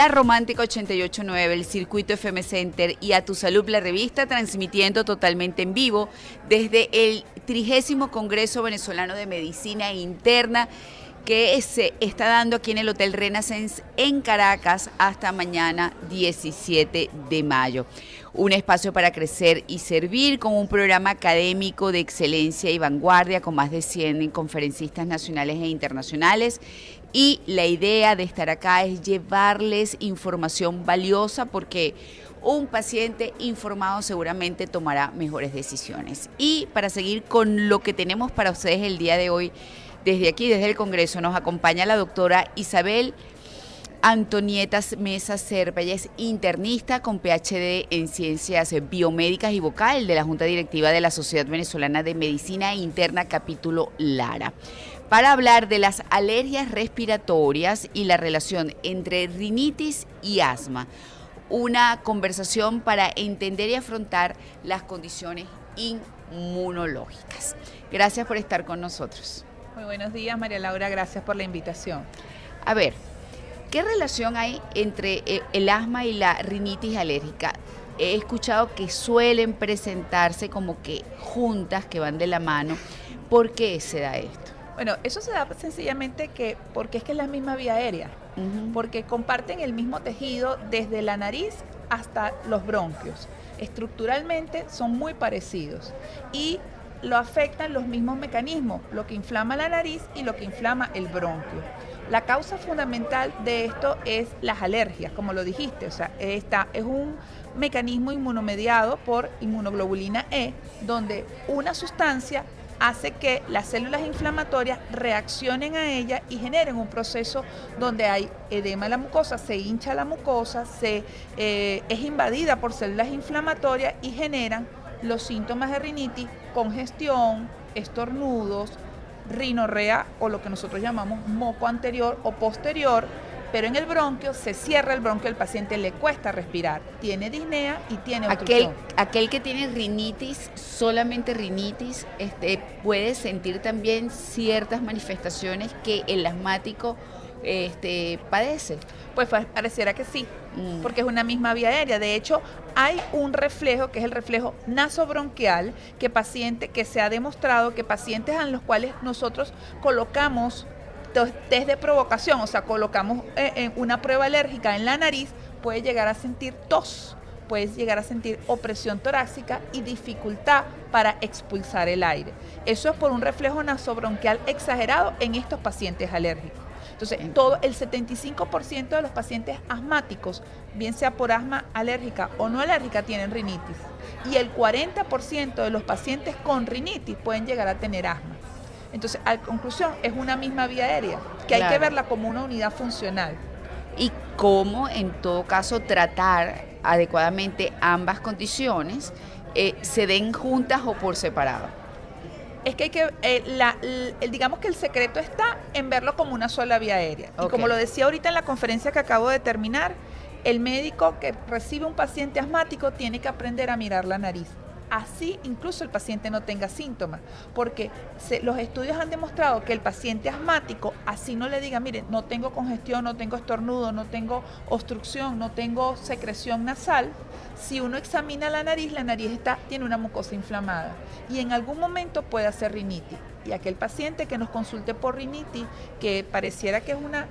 La Romántica 88.9, el Circuito FM Center y A Tu Salud, la revista, transmitiendo totalmente en vivo desde el 30º Congreso Venezolano de Medicina Interna que se está dando aquí en el Hotel Renaissance en Caracas hasta mañana 17 de mayo. Un espacio para crecer y servir con un programa académico de excelencia y vanguardia con más de 100 conferencistas nacionales e internacionales. Y la idea de estar acá es llevarles información valiosa porque un paciente informado seguramente tomará mejores decisiones. Y para seguir con lo que tenemos para ustedes el día de hoy, desde aquí, desde el Congreso, nos acompaña la doctora Isabel Antonieta Mesa Cerva. Ella es internista con PhD en Ciencias Biomédicas y vocal de la Junta Directiva de la Sociedad Venezolana de Medicina Interna, capítulo Lara, para hablar de las alergias respiratorias y la relación entre rinitis y asma. Una conversación para entender y afrontar las condiciones inmunológicas. Gracias por estar con nosotros. Muy buenos días, María Laura, gracias por la invitación. A ver, ¿qué relación hay entre el asma y la rinitis alérgica? He escuchado que suelen presentarse como que juntas, que van de la mano. ¿Por qué se da esto? Bueno, eso se da sencillamente porque es la misma vía aérea, porque comparten el mismo tejido desde la nariz hasta los bronquios. Estructuralmente son muy parecidos y lo afectan los mismos mecanismos, lo que inflama la nariz y lo que inflama el bronquio. La causa fundamental de esto es las alergias, como lo dijiste, o sea, es un mecanismo inmunomediado por inmunoglobulina E, donde una sustancia hace que las células inflamatorias reaccionen a ella y generen un proceso donde hay edema de la mucosa, se hincha la mucosa, es invadida por células inflamatorias y generan los síntomas de rinitis, congestión, estornudos, rinorrea o lo que nosotros llamamos moco anterior o posterior, pero en el bronquio se cierra el bronquio, al paciente le cuesta respirar, tiene disnea y tiene obstrucción. Aquel que tiene rinitis, solamente rinitis, puede sentir también ciertas manifestaciones que el asmático padece. Pues pareciera que sí, porque es una misma vía aérea. De hecho, hay un reflejo que es el reflejo nasobronquial que se ha demostrado que pacientes a los cuales nosotros colocamos test de provocación, o sea, colocamos una prueba alérgica en la nariz, puede llegar a sentir tos, puedes llegar a sentir opresión torácica y dificultad para expulsar el aire. Eso es por un reflejo nasobronquial exagerado en estos pacientes alérgicos. Entonces, el 75% de los pacientes asmáticos, bien sea por asma alérgica o no alérgica, tienen rinitis. Y el 40% de los pacientes con rinitis pueden llegar a tener asma. Entonces, a conclusión, es una misma vía aérea, que hay que verla como una unidad funcional. Y cómo, en todo caso, tratar adecuadamente ambas condiciones, se den juntas o por separado. Es que digamos que el secreto está en verlo como una sola vía aérea. Okay. Y como lo decía ahorita en la conferencia que acabo de terminar, el médico que recibe un paciente asmático tiene que aprender a mirar la nariz. Así incluso el paciente no tenga síntomas, porque los estudios han demostrado que el paciente asmático, así no le diga, mire, no tengo congestión, no tengo estornudo, no tengo obstrucción, no tengo secreción nasal, si uno examina la nariz tiene una mucosa inflamada y en algún momento puede hacer rinitis. Y aquel paciente que nos consulte por rinitis, que pareciera que es una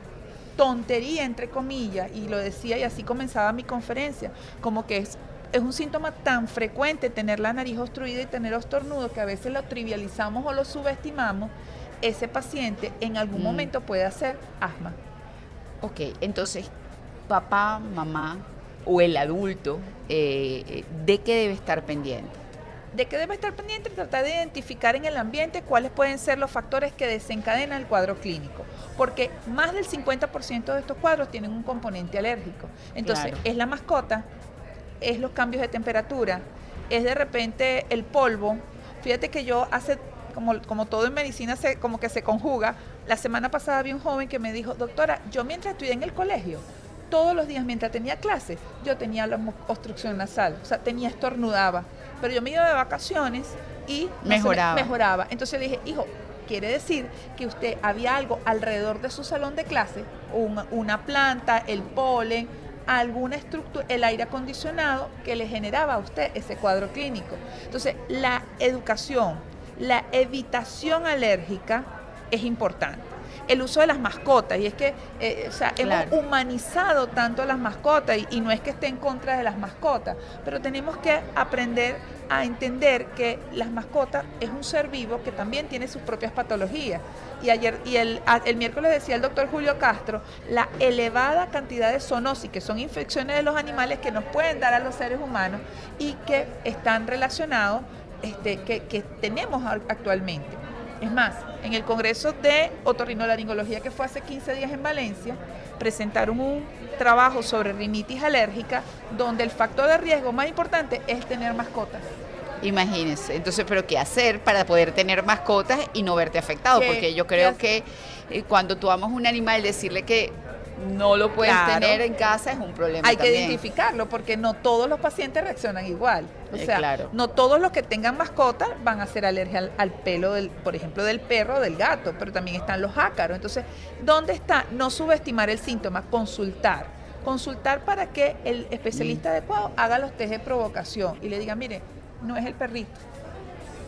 tontería, entre comillas, y lo decía y así comenzaba mi conferencia, como que es un síntoma tan frecuente tener la nariz obstruida y tener estornudos que a veces lo trivializamos o lo subestimamos, ese paciente en algún momento puede hacer asma. Ok, entonces, papá, mamá o el adulto, ¿de qué debe estar pendiente? ¿De qué debe estar pendiente? Tratar de identificar en el ambiente cuáles pueden ser los factores que desencadenan el cuadro clínico, porque más del 50% de estos cuadros tienen un componente alérgico. Entonces, claro, es la mascota, es los cambios de temperatura, es de repente el polvo. Fíjate que yo como todo en medicina como que se conjuga, la semana pasada vi un joven que me dijo, doctora, yo mientras estudié en el colegio, todos los días mientras tenía clases, yo tenía la obstrucción nasal, o sea, estornudaba, pero yo me iba de vacaciones y mejoraba. Entonces le dije, hijo, quiere decir que había algo alrededor de su salón de clase, una planta, el polen, alguna estructura, el aire acondicionado que le generaba a usted ese cuadro clínico. Entonces, la educación, la evitación alérgica es importante. El uso de las mascotas, y es que hemos humanizado tanto las mascotas, y no es que esté en contra de las mascotas, pero tenemos que aprender a entender que las mascotas es un ser vivo que también tiene sus propias patologías. Y el miércoles decía el doctor Julio Castro, la elevada cantidad de zoonosis, que son infecciones de los animales que nos pueden dar a los seres humanos y que están relacionados, que tenemos actualmente. Es más, en el Congreso de Otorrinolaringología que fue hace 15 días en Valencia, presentaron un trabajo sobre rinitis alérgica, donde el factor de riesgo más importante es tener mascotas. Imagínense, entonces, pero ¿qué hacer para poder tener mascotas y no verte afectado? Porque yo creo que cuando tú amas un animal, decirle que no lo puedes tener en casa es un problema. Hay también que identificarlo, porque no todos los pacientes reaccionan igual. O sea, no todos los que tengan mascotas van a hacer alergia al pelo, por ejemplo, del perro o del gato, pero también están los ácaros. Entonces, ¿dónde está? No subestimar el síntoma, consultar. Consultar para que el especialista adecuado haga los test de provocación y le diga, mire, no es el perrito.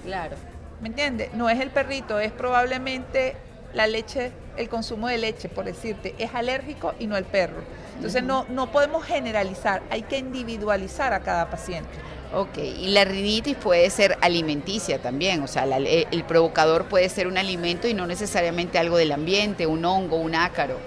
Claro. ¿Me entiende? No es el perrito, es probablemente la leche, el consumo de leche, por decirte, es alérgico y no el perro. Entonces no podemos generalizar, hay que individualizar a cada paciente. Ok, y la rinitis puede ser alimenticia también, o sea, el provocador puede ser un alimento y no necesariamente algo del ambiente, un hongo, un ácaro.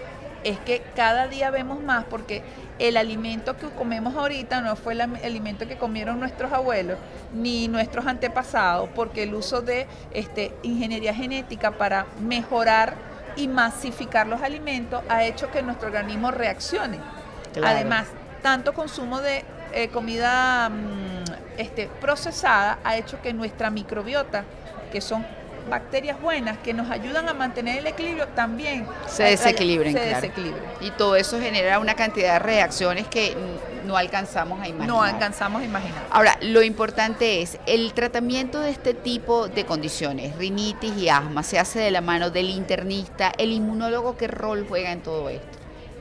Es que cada día vemos más, porque el alimento que comemos ahorita no fue el alimento que comieron nuestros abuelos ni nuestros antepasados, porque el uso de ingeniería genética para mejorar y masificar los alimentos ha hecho que nuestro organismo reaccione. Claro. Además, tanto consumo de comida procesada ha hecho que nuestra microbiota, que son bacterias buenas que nos ayudan a mantener el equilibrio, también se desequilibren. Y todo eso genera una cantidad de reacciones que no alcanzamos a imaginar. Ahora, lo importante es, el tratamiento de este tipo de condiciones, rinitis y asma, se hace de la mano del internista. ¿El inmunólogo qué rol juega en todo esto?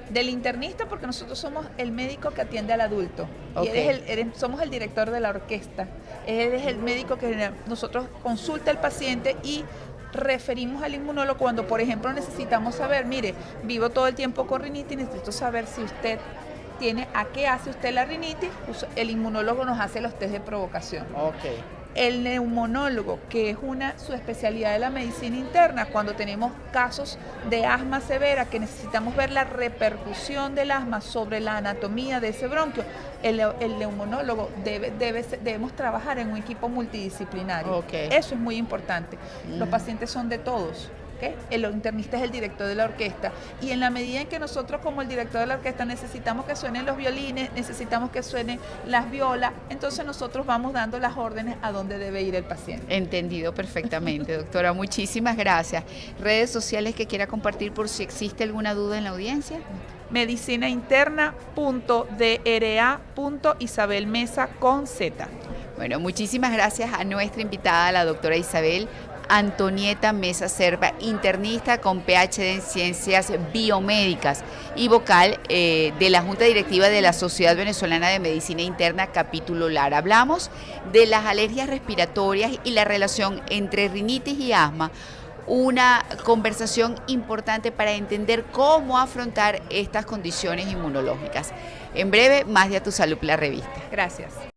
Del internista, porque nosotros somos el médico que atiende al adulto. Okay. Y somos el director de la orquesta. Eres el médico que nosotros consulta al paciente y referimos al inmunólogo cuando, por ejemplo, necesitamos saber, mire, vivo todo el tiempo con rinitis, necesito saber si usted tiene, a qué hace usted la rinitis. El inmunólogo nos hace los test de provocación. Okay. El neumonólogo, que es su especialidad de la medicina interna, cuando tenemos casos de asma severa que necesitamos ver la repercusión del asma sobre la anatomía de ese bronquio, el neumonólogo debemos trabajar en un equipo multidisciplinario. Okay. Eso es muy importante. Los pacientes son de todos. ¿Okay? El internista es el director de la orquesta, y en la medida en que nosotros como el director de la orquesta necesitamos que suenen los violines, necesitamos que suenen las violas, entonces nosotros vamos dando las órdenes a dónde debe ir el paciente. Entendido perfectamente, doctora. Muchísimas gracias. ¿Redes sociales que quiera compartir por si existe alguna duda en la audiencia? medicinainterna.dra.isabelmesa con Z. Bueno, muchísimas gracias a nuestra invitada, la doctora Isabel Antonieta Mesa Cerva, internista con PhD en Ciencias Biomédicas y vocal de la Junta Directiva de la Sociedad Venezolana de Medicina Interna, capítulo Lara. Hablamos de las alergias respiratorias y la relación entre rinitis y asma, una conversación importante para entender cómo afrontar estas condiciones inmunológicas. En breve, más de A Tu Salud, la revista. Gracias.